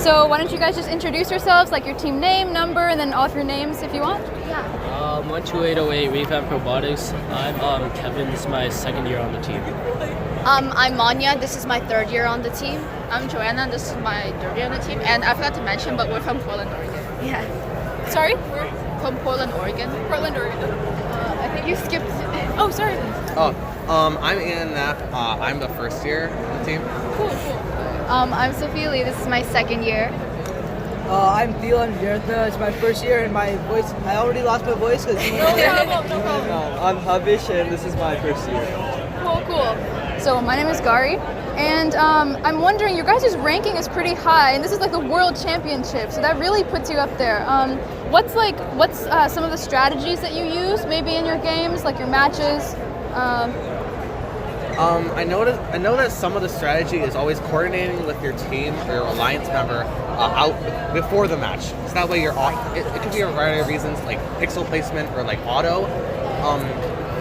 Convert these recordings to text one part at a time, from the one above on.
So why don't you guys just introduce yourselves, like your team name, number, and then all of your names if you want? 12808 ReVamped Robotics. I'm Kevin. This is my second year on the team. I'm Manya. This is my third year on the team. I'm Joanna. This is my third year on the team. And I forgot to mention, but we're from Portland, Oregon. Yeah. Sorry? We're From Portland, Oregon. Portland, Oregon. I think you skipped. Oh, sorry. I'm Ian Knapp. I'm the first year on the team. Cool. I'm Sophia Lee. This is my second year. I'm Thielen Viertha. It's my first year, and my voice. I already lost my voice because. No problem. I'm Havish, and this is my first year. Cool. So my name is Gari, and I'm wondering, your guys' ranking is pretty high, and this is like the World Championship, so that really puts you up there. What's some of the strategies that you use, maybe in your games, like your matches? I know that some of the strategy is always coordinating with your team or your alliance member out before the match. So that way you're off. It could be a variety of reasons, like pixel placement or like auto,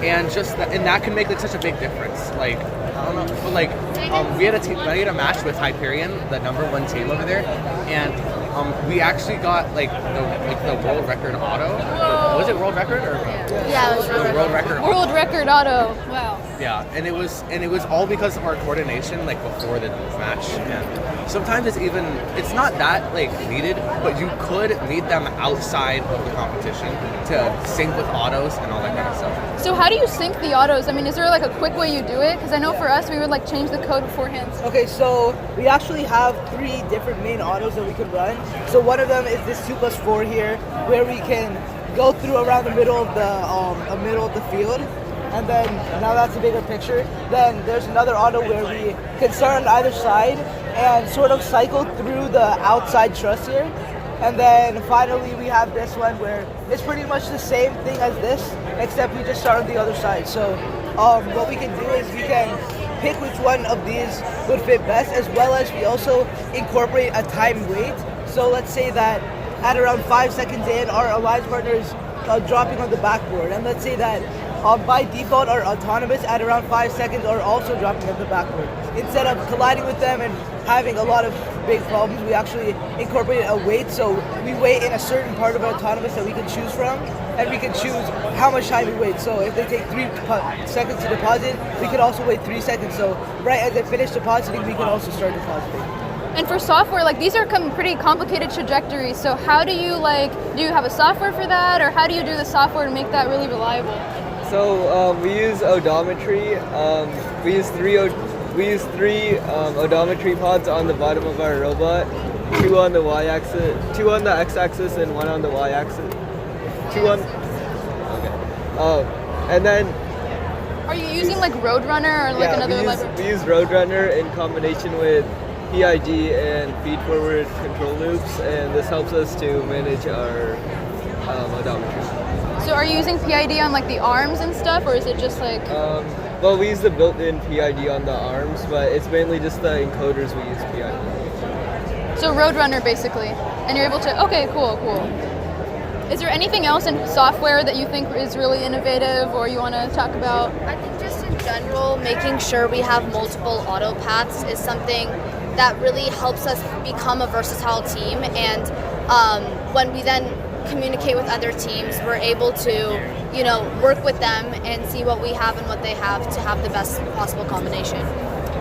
and that can make like such a big difference. Like I don't know, but like we had a match with Hyperion, the #1 team over there, and we actually got like the world record auto. Was it world record or? Yeah, it was World record. World record auto. Wow. Yeah, and it was all because of our coordination, like before the match. And sometimes it's not that like needed, but you could meet them outside of the competition to sync with autos and all that kind of stuff. So how do you sync the autos? I mean, is there like a quick way you do it? Because I know for us, we would like change the code beforehand. Okay, so we actually have 3 different main autos that we could run. So one of them is this 2+4 here, where we can go through around the middle of the field. And then, now that's a bigger picture. Then there's another auto where we can start on either side and sort of cycle through the outside truss here. And then finally we have this one where it's pretty much the same thing as this, except we just start on the other side. So what we can do is we can pick which one of these would fit best, as well as we also incorporate a time wait. So let's say that at around 5 seconds in, our alliance partner is dropping on the backboard. And let's say that by default, our autonomous at around 5 seconds are also dropping on the backboard. Instead of colliding with them and having a lot of big problems, we actually incorporate a wait. So we wait in a certain part of our autonomous that we can choose from, and we can choose how much time we wait. So if they take 3 seconds to deposit, we can also wait 3 seconds. So right as they finish depositing, we can also start depositing. And for software, like these are pretty complicated trajectories. So how do you do you have a software for that, or how do you do the software to make that really reliable? So we use odometry. We use three odometry pods on the bottom of our robot. 2 on the y-axis, 2 on the x-axis, and 1 on the y-axis. 2 on. Okay. And then. Are you using like Roadrunner or like another library? We use Roadrunner in combination with PID and feed-forward control loops, and this helps us to manage our odometry. So are you using PID on like the arms and stuff, or is it just like? Well, we use the built-in PID on the arms, but it's mainly just the encoders we use PID. So Roadrunner basically, and you're able to. Okay, cool. Is there anything else in software that you think is really innovative, or you want to talk about? I think just in general, making sure we have multiple auto paths is something that really helps us become a versatile team. And when we then communicate with other teams, we're able to, work with them and see what we have and what they have to have the best possible combination.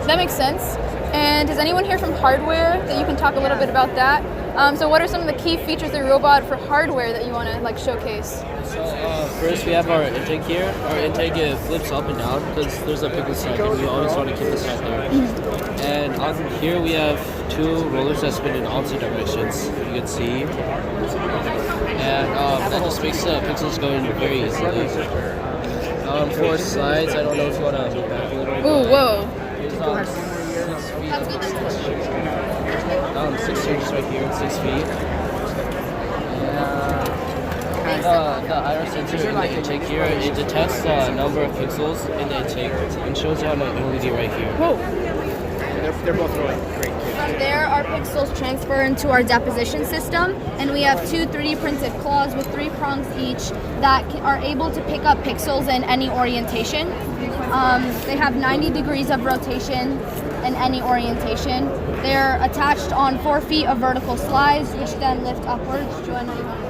That makes sense. And is anyone here from hardware that you can talk a little bit about that? So what are some of the key features of the robot for hardware that you want to showcase? So first we have our intake here. Our intake flips up and down because there's a pickle set and we always want to keep the set there. And on here we have 2 rollers that spin in opposite directions, you can see. And that just makes the pixels go in very easily. For slides, I don't know if you want to move back a little bit. Ooh, whoa. Here's 6 inches right here, 6 feet. And the iris sensor in the intake here, it detects the number of pixels in the intake and shows you on the LED right here. Whoa. They're both really great. From there, our pixels transfer into our deposition system, and we have 2 3D printed claws with 3 prongs each that are able to pick up pixels in any orientation. They have 90 degrees of rotation, in any orientation. They're attached on 4 feet of vertical slides, which then lift upwards. Joanna, you want to-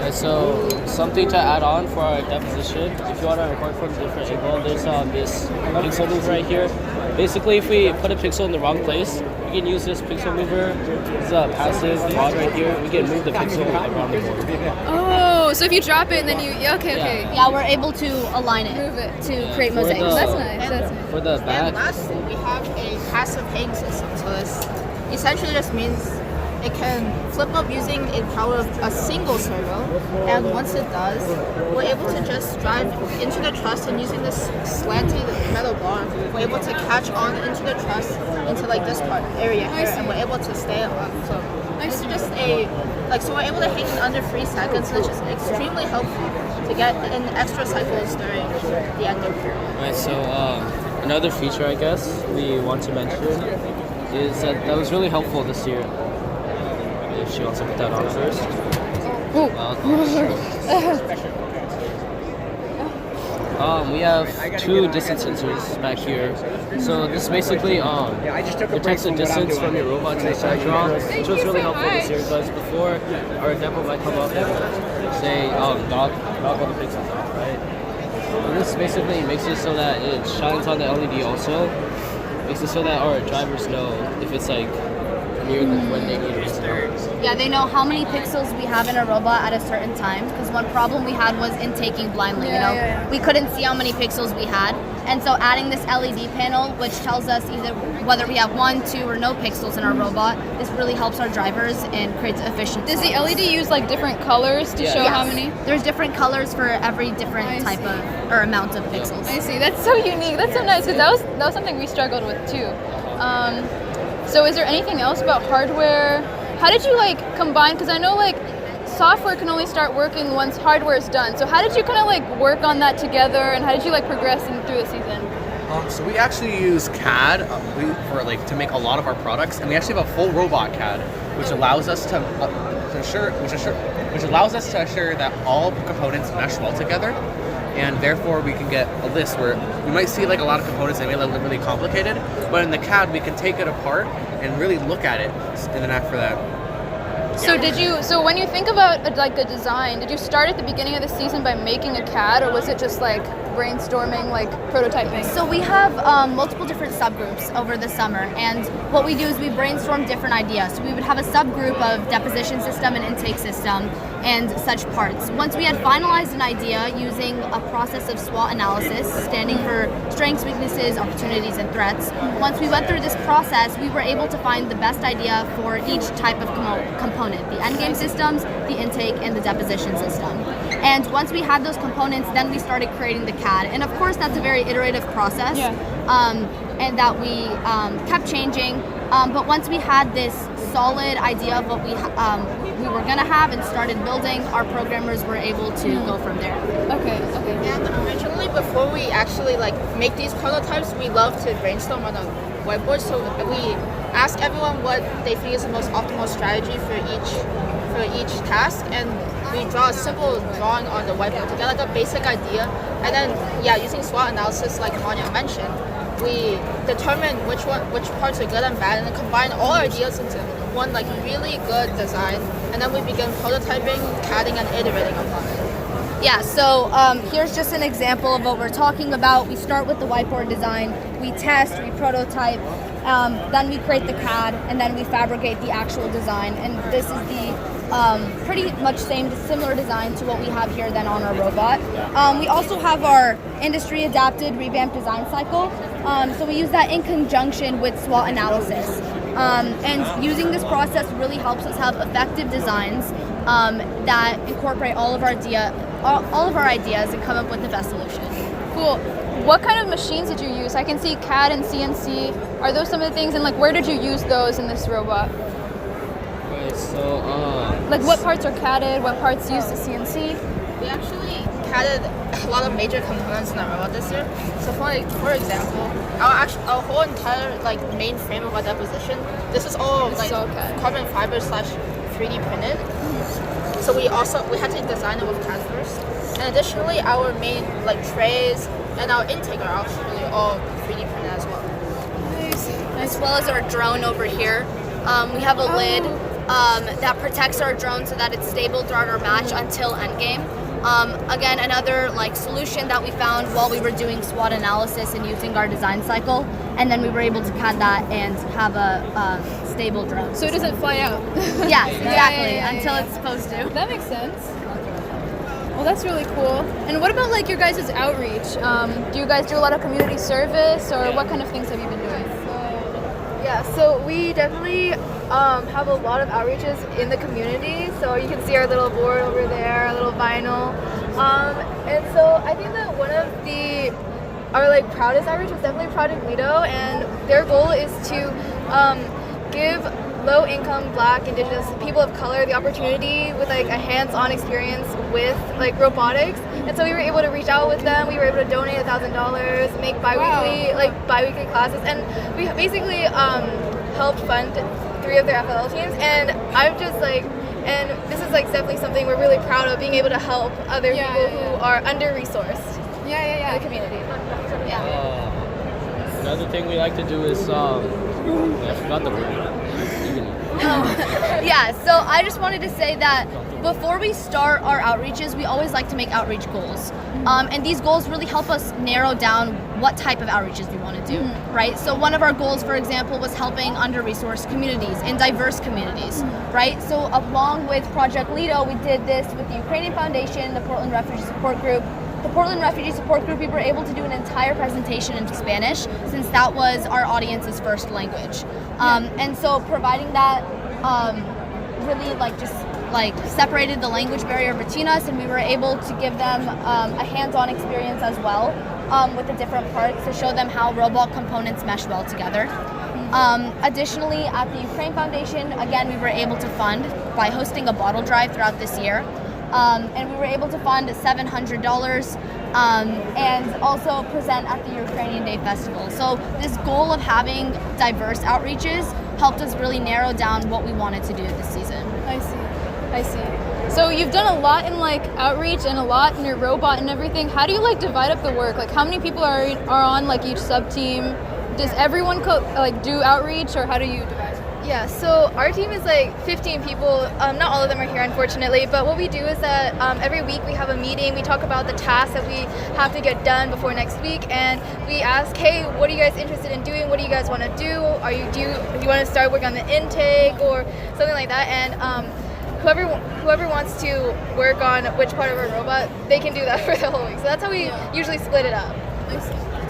And so something to add on for our deposition, if you want to record from a different angle, there's this pixel mover right here. Basically, if we put a pixel in the wrong place, we can use this pixel mover. It's a passive mod right here. We can move the pixel around the board. Oh, so if you drop it and then you okay. Yeah, we're able to align it, Move it. to create For mosaics. the- That's nice. That's nice. For the back, And lastly, we have a passive hang system. So this essentially just means it can flip up using the power of a single servo. And once it does, we're able to just drive into the truss, and using this slanted metal bar, we're able to catch on into the truss into like this part area here, and we're able to stay on. So it's just so we're able to hang in under 3 seconds, which is extremely helpful to get in extra cycles during the ending period. right? So another feature, I guess, we want to mention is that was really helpful this year. If she wants to put that on first. We have 2 distance sensors back here. So this basically detects the distance from your robot to the side draw, which was really helpful this year because before our example might come up and say knock all the pixels off, right? And this basically makes it so that it shines on the LED also. Makes it so that our drivers know if it's like near when they need it. Yeah, they know how many pixels we have in a robot at a certain time. Because one problem we had was intaking blindly. Yeah. We couldn't see how many pixels we had, and so adding this LED panel, which tells us either whether we have 1, 2, or no pixels in our robot, this really helps our drivers and creates efficient. Does the LED use like different colors to Yeah. show Yes. how many? There's different colors for every different type of or amount of pixels. I see. That's so unique. That's so nice because that was something we struggled with too. So is there anything else about hardware? How did you like combine? Because I know like software can only start working once hardware is done. So how did you kind of like work on that together, and how did you like progress through the season? So we actually use CAD to make a lot of our products, and we actually have a full robot CAD, which allows us to assure that all components mesh well together, and therefore we can get a list where you might see like a lot of components that may look really complicated, but in the CAD we can take it apart and really look at it, and then after that. So when you think about like a design, did you start at the beginning of the season by making a CAD, or was it just like brainstorming, like prototyping? So we have multiple different subgroups over the summer, and what we do is we brainstorm different ideas. So we would have a subgroup of deposition system and intake system and such parts. Once we had finalized an idea using a process of SWOT analysis, standing for strengths, weaknesses, opportunities, and threats, once we went through this process, we were able to find the best idea for each type of component, the endgame systems, the intake, and the deposition system. And once we had those components, then we started creating the CAD. And of course, that's a very iterative process, and that we kept changing. But once we had this solid idea of what we were gonna have and started building, our programmers were able to go from there. Okay. And originally, before we actually like make these prototypes, we love to brainstorm on a whiteboard. So we ask everyone what they think is the most optimal strategy for each task, and we draw a simple drawing on the whiteboard to get like a basic idea. And then using SWOT analysis, like Manya mentioned, we determine which parts are good and bad, and then combine all our ideas into one like really good design, and then we begin prototyping, CADing, and iterating upon it. Yeah, so here's just an example of what we're talking about. We start with the whiteboard design, we test, we prototype, then we create the CAD, and then we fabricate the actual design. And this is the pretty much similar design to what we have here then on our robot. We also have our industry adapted revamped design cycle. So we use that in conjunction with SWOT analysis. And using this process really helps us have effective designs that incorporate all of our ideas and come up with the best solution. Cool. What kind of machines did you use? I can see CAD and CNC. Are those some of the things, and like where did you use those in this robot? Right, so Like what parts are CADed, what parts use the CNC? We actually CADed a lot of major components in our robot this year. So for example, our whole entire like main frame of our deposition, this is all like so CAD. carbon fiber / 3D printed. So we had to design it with CAD first. And additionally, our main like trays and our intake are actually all 3D printed as well. as well as our drone over here. We have a lid that protects our drone so that it's stable throughout our match until endgame. Again, another like solution that we found while we were doing SWOT analysis and using our design cycle, and then we were able to pad that and have a stable drone. So it doesn't fly out. Yes, exactly, yeah, until yeah. it's supposed to. That makes sense. Well, that's really cool. And what about like your guys' outreach? Do you guys do a lot of community service, or what kind of things have you been doing? Yeah, so we definitely have a lot of outreaches in the community. So you can see our little board over there, our little vinyl. And so I think that one of our like proudest outreach was definitely Project Lido, and their goal is to give low-income Black, Indigenous, people of color the opportunity with like a hands-on experience with like robotics. And so we were able to reach out with them. We were able to donate $1,000, make bi-weekly classes, and we basically helped fund 3 of their FLL teams. And I'm just like, and this is like definitely something we're really proud of, being able to help other people who are under-resourced in the community. Another thing we like to do is I forgot the word. Yeah, so I just wanted to say that before we start our outreaches, we always like to make outreach goals. And these goals really help us narrow down what type of outreaches we want to do, right? So one of our goals, for example, was helping under-resourced communities and diverse communities, right? So along with Project Lido, we did this with the Ukrainian Foundation, the Portland Refugee Support Group. The Portland Refugee Support Group, we were able to do an entire presentation in Spanish, since that was our audience's first language. And so providing that really separated the language barrier between us, and we were able to give them a hands-on experience as well with the different parts to show them how robot components mesh well together. Additionally, at the Ukraine Foundation, again, we were able to fund by hosting a bottle drive throughout this year. And we were able to fund $700 and also present at the Ukrainian Day Festival. So this goal of having diverse outreaches helped us really narrow down what we wanted to do this season. I see. So you've done a lot in like outreach and a lot in your robot and everything. How do you like divide up the work? Like how many people are on like each sub team? Does everyone do outreach, or how do you divide? Yeah, so our team is like 15 people. Not all of them are here, unfortunately, but what we do is that every week we have a meeting. We talk about the tasks that we have to get done before next week, and we ask, hey, what are you guys interested in doing? What do you guys want to do? Do you want to start working on the intake or something like that? And whoever wants to work on which part of our robot, they can do that for the whole week. So that's how we usually split it up.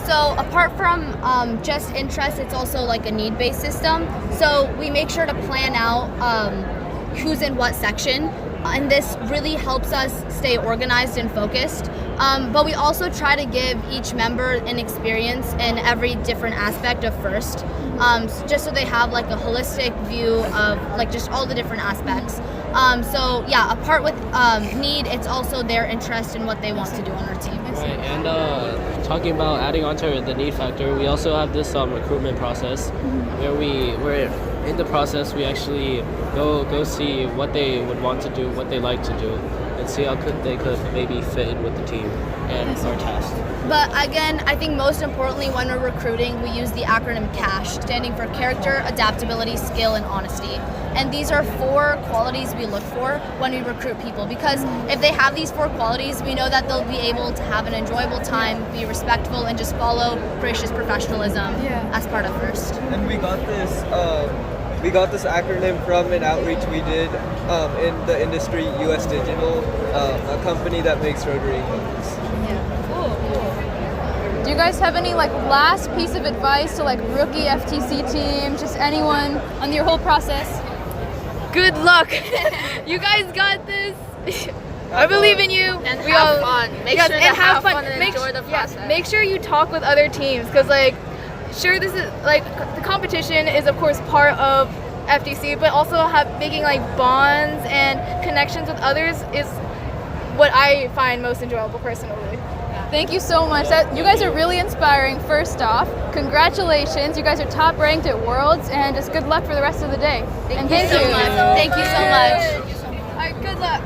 So apart from just interest, it's also like a need-based system. So we make sure to plan out who's in what section, and this really helps us stay organized and focused. But we also try to give each member an experience in every different aspect of FIRST, just so they have like a holistic view of like just all the different aspects. So yeah, apart with need, it's also their interest in what they want to do on our team. Right, and talking about adding on to the need factor, we also have this recruitment process where we're in the process, we actually go see what they would want to do, what they like to do, and see how they could maybe fit in with the team and our task. But again, I think most importantly, when we're recruiting, we use the acronym CASH, standing for Character, Adaptability, Skill, and Honesty. And these are 4 qualities we look for when we recruit people, because if they have these 4 qualities, we know that they'll be able to have an enjoyable time, be respectful, and just follow gracious professionalism as part of FIRST. And we got this acronym from an outreach we did in the industry, US Digital, a company that makes rotary phones. Do you guys have any like last piece of advice to like rookie FTC team, just anyone on your whole process? Good luck. You guys got this. I believe in you. And have fun. Make sure to have fun and enjoy the process. Make sure you talk with other teams, because sure, this is like the competition is of course part of FTC, but also making like bonds and connections with others is what I find most enjoyable personally. Thank you so much. You guys are really inspiring. First off, congratulations. You guys are top ranked at Worlds, and just good luck for the rest of the day. Thank you so much. Thank you so much. All right, good luck.